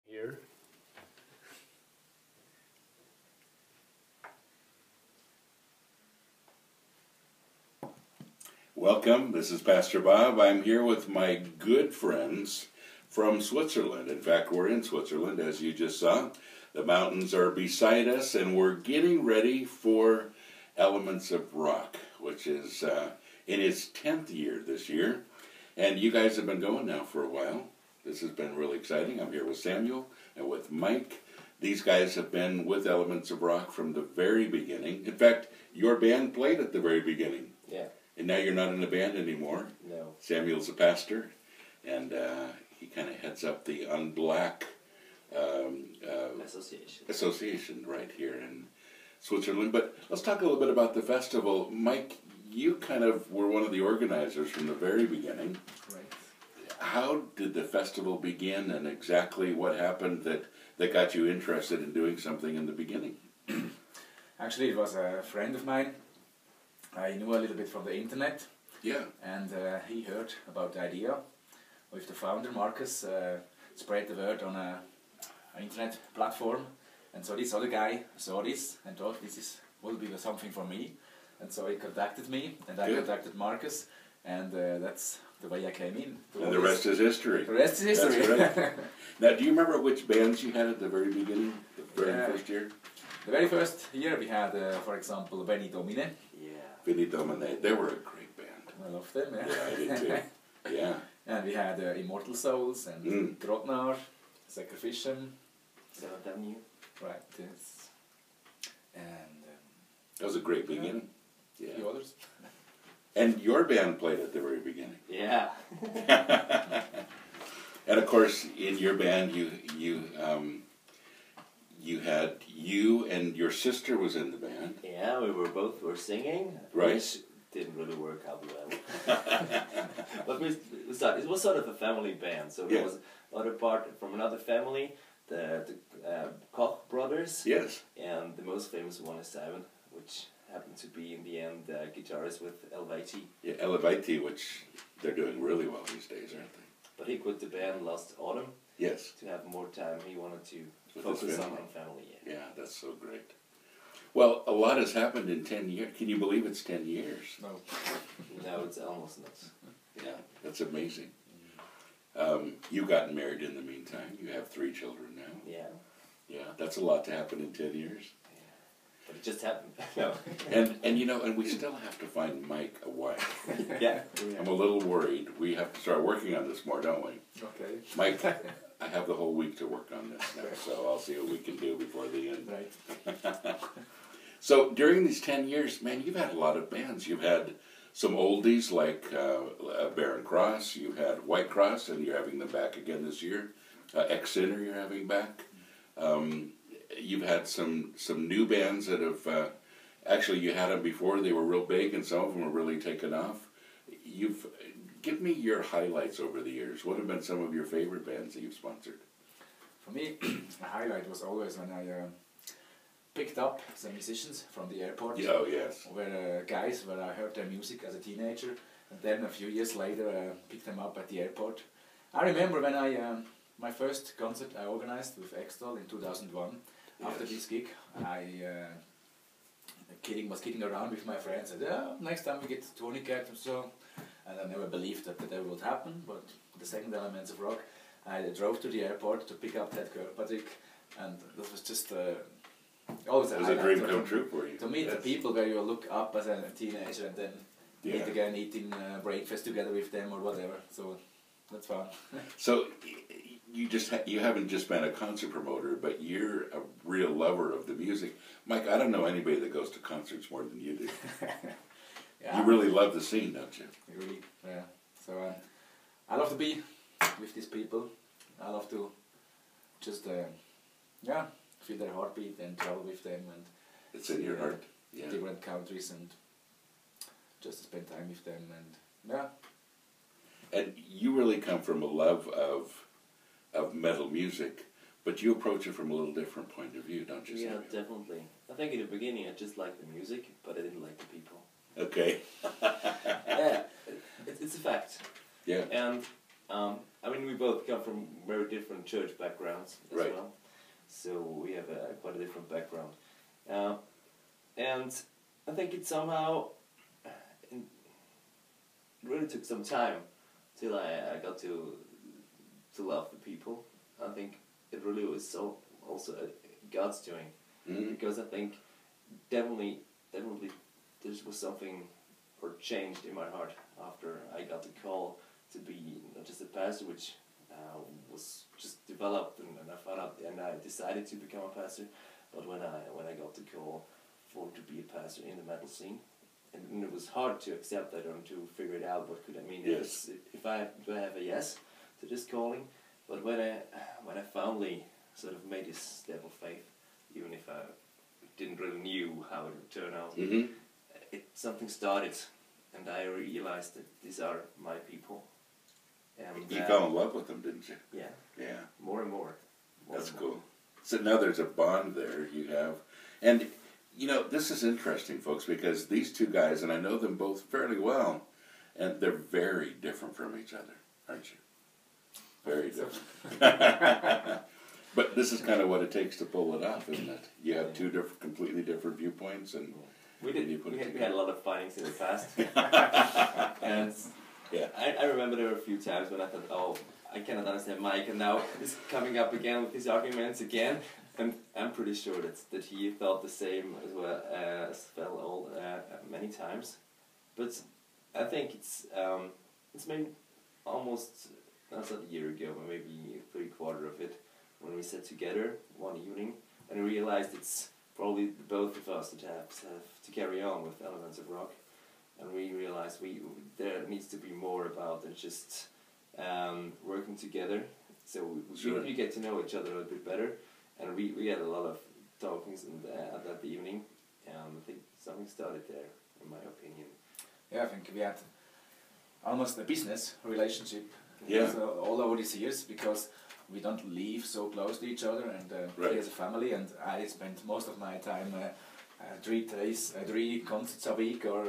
Here. Welcome, this is Pastor Bob. I'm here with my good friends from Switzerland. In fact, we're in Switzerland, as you just saw. The mountains are beside us, and we're getting ready for Elements of Rock, which is in its 10th year this year. And you guys have been going now for a while. This has been really exciting. I'm here with Samuel and with Mike. These guys have been with Elements of Rock from the very beginning. In fact, your band played at the very beginning. Yeah. And now you're not in the band anymore. No. Samuel's a pastor, and he kind of heads up the Unblack Association right here in Switzerland. But let's talk a little bit about the festival. Mike, you kind of were one of the organizers from the very beginning. Right. How did the festival begin, and exactly what happened that got you interested in doing something in the beginning? Actually, it was a friend of mine. I knew a little bit from the internet. Yeah. And he heard about the idea with the founder, Marcus, spread the word on an internet platform. And so this other guy saw this and thought will be something for me. And so he contacted me, and I contacted Marcus, and that's the way I came in. And the rest is history. The rest is history. That's right. Now, do you remember which bands you had at the very beginning, the very first year? The very first year we had, for example, Veni Domine. Yeah. Veni Domine. They were a great band. I love them, yeah. Yeah, I did too. Yeah. And we had Immortal Souls and Trotnar, Sacrificium. Seventh Avenue. Right, yes. And That was a great beginning. a Yeah. few others. And your band played at the very beginning. Yeah. And of course, in your band, you had you and your sister was in the band. Yeah, we were singing. Right. Which didn't really work out well. But it was sort of a family band, so there was another part from another family, the Koch brothers. Yes. And the most famous one is Simon, which happened to be in the end guitarist with Elviti. Yeah, Elevati, which they're doing really well these days, aren't they? But he quit the band last autumn. Yes. To have more time, he wanted to With focus his on family. family. Yeah. Yeah, that's so great. Well, a lot has happened in 10 years. Can you believe it's 10 years? No. No, it's almost not. Yeah, that's amazing. You've gotten married in the meantime. You have 3 children now. Yeah. Yeah, that's a lot to happen in 10 years. But it just happened. No. And you know, and we still have to find Mike a wife. Yeah. I'm a little worried. We have to start working on this more, don't we? Okay. Mike, I have the whole week to work on this now, so I'll see what we can do before the end. Right. So during these 10 years, man, you've had a lot of bands. You've had some oldies like Barren Cross. You had White Cross, and you're having them back again this year. Ex-Sinner you're having back. You've had some new bands that have, actually you had them before, they were real big, and some of them were really taken off. Give me your highlights over the years. What have been some of your favorite bands that you've sponsored? For me, a highlight was always when I picked up some musicians from the airport. Oh, yes. Guys where I heard their music as a teenager, and then a few years later picked them up at the airport. I remember when my first concert I organized with Extol in 2001. After this gig, I was kidding around with my friends. Said, "Yeah, next time we get Tourniquet or so." And I never believed that ever would happen. But the second Elements of Rock, I drove to the airport to pick up Ted Kirkpatrick, and that was just always It was a dream come true for you. To meet the people where you look up as a teenager and then meet again eating breakfast together with them or whatever. So that's fun. So you haven't just been a concert promoter, but you're a real lover of the music. Mike, I don't know anybody that goes to concerts more than you do. Yeah. You really love the scene, don't you? Really, yeah. So I love to be with these people. I love to just feel their heartbeat and travel with them and It's in your heart. Yeah. different countries and just spend time with them and yeah. And you really come from a love of metal music, but you approach it from a little different point of view, don't you? Yeah, Samuel? definitely. I think in the beginning I just liked the music, but I didn't like the people. Okay. Yeah, it's a fact. Yeah. And I mean, we both come from very different church backgrounds as Right. well, so we have quite a different background, and I think it somehow it really took some time till I got to love the people. I think it really was also God's doing, because I think definitely there was something or changed in my heart after I got the call to be not just a pastor, which was just developed and I found out and I decided to become a pastor. But when I got the call to be a pastor in the metal scene, and it was hard to accept that and to figure it out. What could I mean? Yes. Do I have a yes to this calling? But when I finally sort of made this step of faith, even if I didn't really knew how it would turn out, something started, and I realized that these are my people. And You fell in love with them, didn't you? yeah, Yeah. more and more. That's cool. So now there's a bond there you have. And, this is interesting, folks, because these two guys, and I know them both fairly well, and they're very different from each other, aren't you? Very different. But this is kind of what it takes to pull it off, isn't it? You have two completely different viewpoints, and We had a lot of fightings in the past. And yeah. I remember there were a few times when I thought, oh, I cannot understand Mike, and now he's coming up again with his arguments again. And I'm pretty sure that he felt the same as well many times. But I think it's maybe almost not a year ago, but maybe 3/4 of it, when we sat together one evening and realized it's probably the both of us that have to carry on with Elements of Rock, and we realized there needs to be more about than just working together. So we get to know each other a little bit better, and we had a lot of talkings at that evening, and I think something started there, in my opinion. Yeah, I think we had almost a business relationship all over these years, because we don't live so close to each other, and Right. as a family, and I spent most of my time 3 concerts a week, or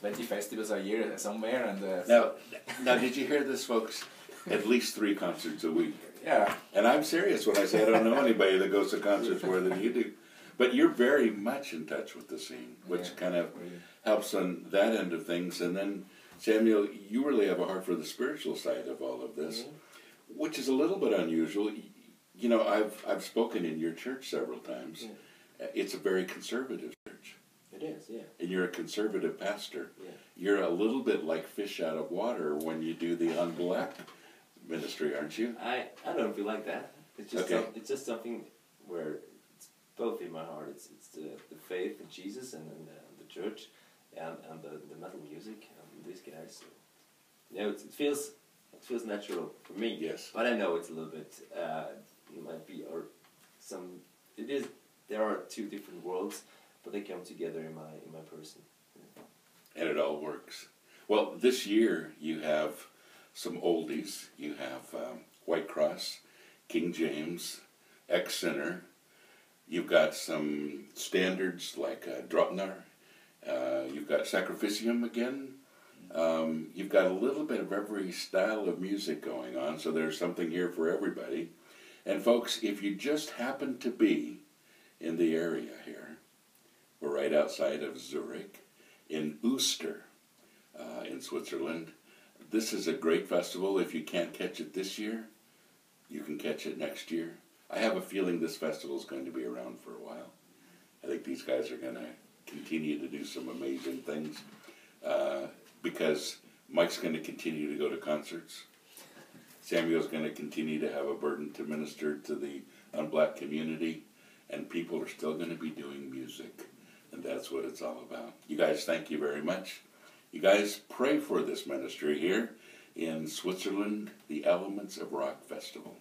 20 festivals a year somewhere, and Now, did you hear this, folks? At least 3 concerts a week. yeah. And I'm serious when I say I don't know anybody that goes to concerts more than you do. But you're very much in touch with the scene, which kind of helps on that end of things. And then, Samuel, you really have a heart for the spiritual side of all of this, which is a little bit unusual. I've spoken in your church several times. Yeah. It's a very conservative church. It is, yeah. And you're a conservative pastor. Yeah. You're a little bit like fish out of water when you do the unblack ministry, aren't you? I don't feel like that. It's just Okay. it's just something where it's both in my heart. It's the faith in Jesus and the church, and the metal music and these guys. So, it feels natural for me. Yes. But I know it's a little bit it might be or some. It is. There are 2 different worlds, but they come together in my person. And it all works. Well, this year you have some oldies. You have White Cross, King James, Ex-Sinner. You've got some standards like Drotnar. You've got Sacrificium again. You've got a little bit of every style of music going on, so there's something here for everybody. And folks, if you just happen to be in the area here, we're right outside of Zurich, in Uster, in Switzerland. This is a great festival. If you can't catch it this year, you can catch it next year. I have a feeling this festival is going to be around for a while. I think these guys are going to continue to do some amazing things, because Mike's going to continue to go to concerts. Samuel's going to continue to have a burden to minister to the unblack community, and people are still going to be doing music, and that's what it's all about. You guys, thank you very much. You guys pray for this ministry here in Switzerland, the Elements of Rock Festival.